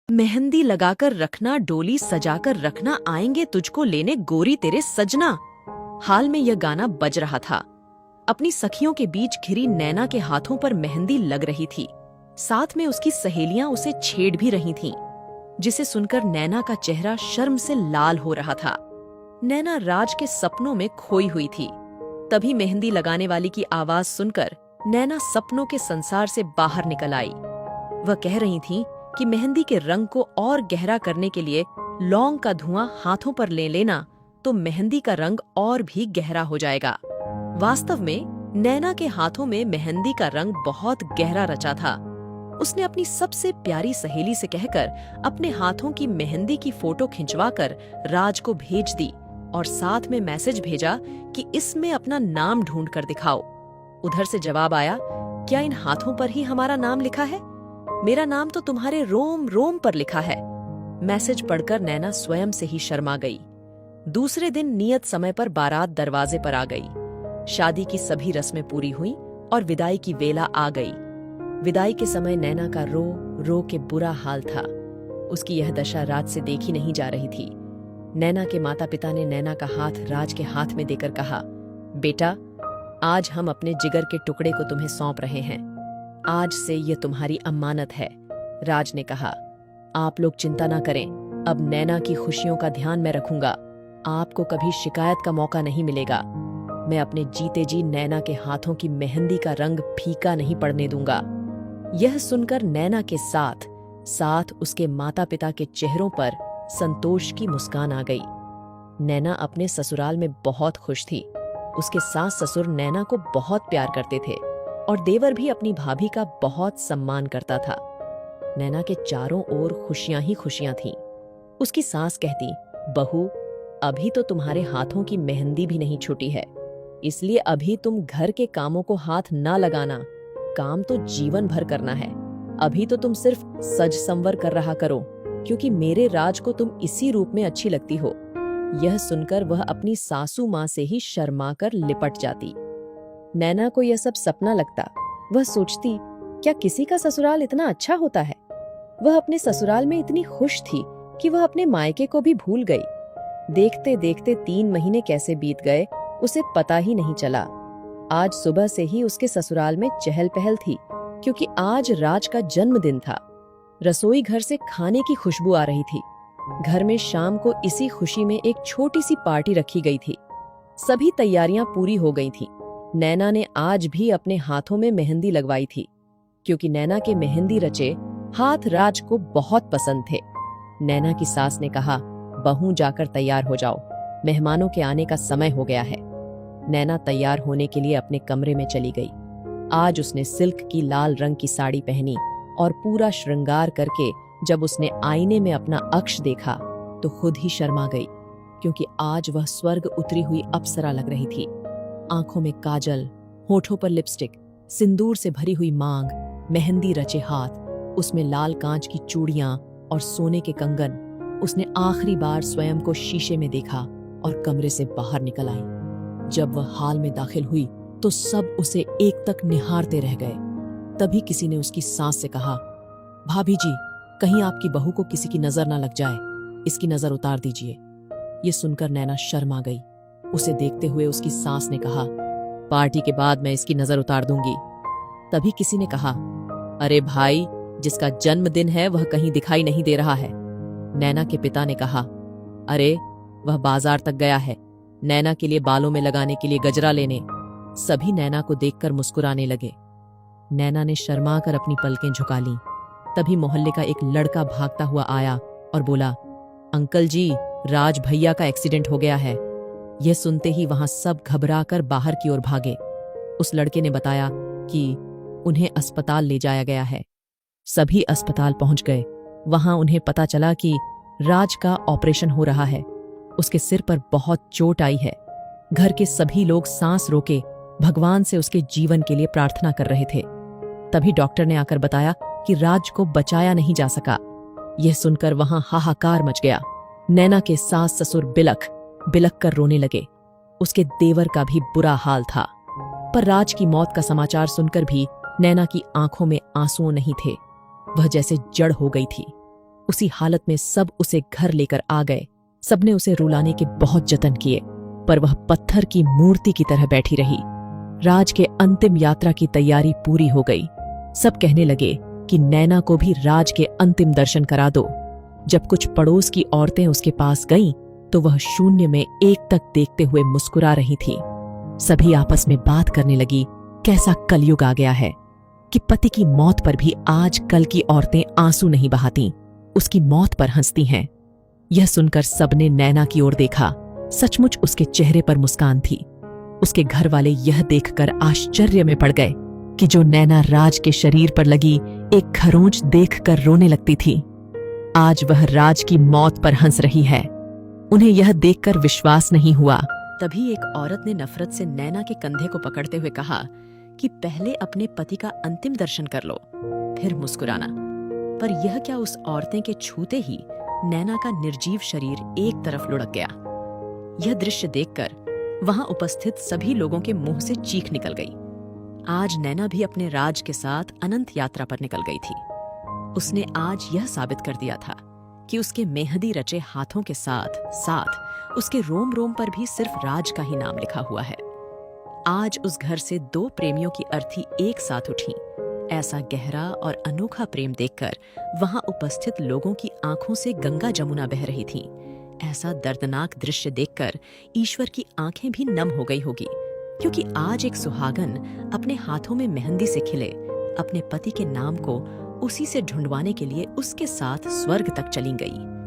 मेहंदी लगाकर रखना, डोली सजाकर रखना, आएंगे तुझको लेने गोरी तेरे सजना। हाल में यह गाना बज रहा था। अपनी सखियों के बीच घिरी नैना के हाथों पर मेहंदी लग रही थी। साथ में उसकी सहेलियां उसे छेड़ भी रही थीं, जिसे सुनकर नैना का चेहरा शर्म से लाल हो रहा था। नैना राज के सपनों में खोई हुई थी। तभी मेहंदी लगाने वाली की आवाज सुनकर नैना सपनों के संसार से बाहर निकल आई। वह कह रही थी कि मेहंदी के रंग को और गहरा करने के लिए लौंग का धुआं हाथों पर ले लेना तो मेहंदी का रंग और भी गहरा हो जाएगा। वास्तव में नैना के हाथों में मेहंदी का रंग बहुत गहरा रचा था। उसने अपनी सबसे प्यारी सहेली से कहकर अपने हाथों की मेहंदी की फोटो खिंचवाकर राज को भेज दी और साथ में मैसेज भेजा कि इसमें अपना नाम ढूंढ कर दिखाओ। उधर से जवाब आया, क्या इन हाथों पर ही हमारा नाम लिखा है? मेरा नाम तो तुम्हारे रोम रोम पर लिखा है। मैसेज पढ़कर नैना स्वयं से ही शर्मा गई। दूसरे दिन नियत समय पर बारात दरवाजे पर आ गई। शादी की सभी रस्में पूरी हुई और विदाई की वेला आ गई। विदाई के समय नैना का रो रो के बुरा हाल था। उसकी यह दशा राज से देखी नहीं जा रही थी। नैना के माता पिता ने नैना का हाथ राज के हाथ में देकर कहा, बेटा, आज हम अपने जिगर के टुकड़े को तुम्हें सौंप रहे हैं। आज से ये तुम्हारी अमानत है। राज ने कहा, आप लोग चिंता ना करें, अब नैना की खुशियों का ध्यान मैं रखूंगा। आपको कभी शिकायत का मौका नहीं मिलेगा। मैं अपने जीते जी नैना के हाथों की मेहंदी का रंग फीका नहीं पड़ने दूंगा। यह सुनकर नैना के साथ साथ उसके माता पिता के चेहरों पर संतोष की मुस्कान आ गई। नैना अपने ससुराल में बहुत खुश थी। उसके सास ससुर नैना को बहुत प्यार करते थे और देवर भी अपनी भाभी का बहुत सम्मान करता था। नैना के चारों ओर खुशियां ही खुशियां थीं। उसकी सास कहती, बहू, अभी तो तुम्हारे हाथों की मेहंदी भी नहीं छूटी है, इसलिए अभी तुम घर के कामों को हाथ ना लगाना। काम तो जीवन भर करना है। अभी तो तुम सिर्फ सज संवर कर रहा करो, क्योंकि मेरे राज को तुम इसी रूप में अच्छी लगती हो। यह सुनकर वह अपनी सासू माँ से ही शर्माकर लिपट जाती। नैना को यह सब सपना लगता। वह सोचती, क्या किसी का ससुराल इतना अच्छा होता है? वह अपने ससुराल में इतनी खुश थी कि वह अपने मायके को भी भूल गई। देखते देखते 3 महीने कैसे बीत गए उसे पता ही नहीं चला। आज सुबह से ही उसके ससुराल में चहल पहल थी, क्योंकि आज राज का जन्मदिन था। रसोई घर से खाने की खुशबू आ रही थी। घर में शाम को इसी खुशी में एक छोटी सी पार्टी रखी गई थी। सभी तैयारियां पूरी हो गई थी। नैना ने आज भी अपने हाथों में मेहंदी लगवाई थी, क्योंकि नैना के मेहंदी रचे हाथ राज को बहुत पसंद थे। नैना की सास ने कहा, बहू जाकर तैयार हो जाओ, मेहमानों के आने का समय हो गया है। नैना तैयार होने के लिए अपने कमरे में चली गई। आज उसने सिल्क की लाल रंग की साड़ी पहनी और पूरा श्रृंगार करके जब उसने आईने में अपना अक्ष देखा तो खुद ही शर्मा गई, क्योंकि आज वह स्वर्ग उतरी हुई अप्सरा लग रही थी। आंखों में काजल, होठों पर लिपस्टिक, सिंदूर से भरी हुई मांग, मेहंदी रचे हाथ, उसमें लाल कांच की चूड़ियां और सोने के कंगन। उसने आखिरी बार स्वयं को शीशे में देखा और कमरे से बाहर निकल आई। जब वह हॉल में दाखिल हुई तो सब उसे एक तक निहारते रह गए। तभी किसी ने उसकी सास से कहा, भाभी जी, कहीं आपकी बहू को किसी की नजर ना लग जाए, इसकी नजर उतार दीजिए। ये सुनकर नैना शर्मा गई। उसे देखते हुए उसकी सास ने कहा, पार्टी के बाद मैं इसकी नजर उतार दूंगी। तभी किसी ने कहा, अरे भाई, जिसका जन्मदिन है वह कहीं दिखाई नहीं दे रहा है। नैना के पिता ने कहा, अरे वह बाजार तक गया है, नैना के लिए बालों में लगाने के लिए गजरा लेने। सभी नैना को देखकर मुस्कुराने लगे। नैना ने शर्मा कर अपनी पलकें झुका लीं। तभी मोहल्ले का एक लड़का भागता हुआ आया और बोला, अंकल जी, राज भैया का एक्सीडेंट हो गया है। यह सुनते ही वहां सब घबराकर बाहर की ओर भागे। उस लड़के ने बताया कि उन्हें अस्पताल ले जाया गया है। सभी अस्पताल पहुंच गए। वहां उन्हें पता चला कि राज का ऑपरेशन हो रहा है। उसके सिर पर बहुत चोट आई है। घर के सभी लोग सांस रोके भगवान से उसके जीवन के लिए प्रार्थना कर रहे थे। तभी डॉक्टर ने आकर बताया कि राज को बचाया नहीं जा सका। यह सुनकर वहां हाहाकार मच गया। नैना के सास ससुर बिलख बिलख कर रोने लगे। उसके देवर का भी बुरा हाल था। पर राज की मौत का समाचार सुनकर भी नैना की आंखों में आंसू नहीं थे। वह जैसे जड़ हो गई थी। उसी हालत में सब उसे घर लेकर आ गए। सबने उसे रुलाने के बहुत जतन किए, पर वह पत्थर की मूर्ति की तरह बैठी रही। राज के अंतिम यात्रा की तैयारी पूरी हो गई। सब कहने लगे कि नैना को भी राज के अंतिम दर्शन करा दो। जब कुछ पड़ोस की औरतें उसके पास गईं, तो वह शून्य में एक तक देखते हुए मुस्कुरा रही थी। सभी आपस में बात करने लगी, कैसा कलयुग आ गया है कि पति की मौत पर भी आज कल की औरतें आंसू नहीं बहाती, उसकी मौत पर हंसती हैं। यह सुनकर सबने नैना की ओर देखा। सचमुच उसके चेहरे पर मुस्कान थी। उसके घर वाले यह देखकर आश्चर्य में पड़ गए कि जो नैना राज के शरीर पर लगी एक खरोंच देखकर रोने लगती थी, आज वह राज की मौत पर हंस रही है। उन्हें यह देखकर विश्वास नहीं हुआ। तभी एक औरत ने नफरत से नैना के कंधे को पकड़ते हुए कहा कि पहले अपने पति का अंतिम दर्शन कर लो, फिर मुस्कुराना। पर यह क्या, उस औरतें के छूते ही नैना का निर्जीव शरीर एक तरफ लुढ़क गया। यह दृश्य देखकर वहां उपस्थित सभी लोगों के मुंह से चीख निकल गई। आज नैना भी अपने राज के साथ अनंत यात्रा पर निकल गई थी। उसने आज यह साबित कर दिया था कि उसके मेहंदी रचे हाथों के साथ साथ उसके रोम रोम पर भी सिर्फ राज का ही नाम लिखा हुआ है। आज उस घर से दो प्रेमियों की अर्थी एक साथ उठी। ऐसा गहरा और अनोखा प्रेम देखकर वहां उपस्थित लोगों की आंखों से गंगा जमुना बह रही थी। ऐसा दर्दनाक दृश्य देखकर ईश्वर की आंखें भी नम हो गई होगी, क्योंकि आज एक सुहागन अपने हाथों में मेहंदी से खिले अपने पति के नाम को उसी से ढूंढवाने के लिए उसके साथ स्वर्ग तक चली गई।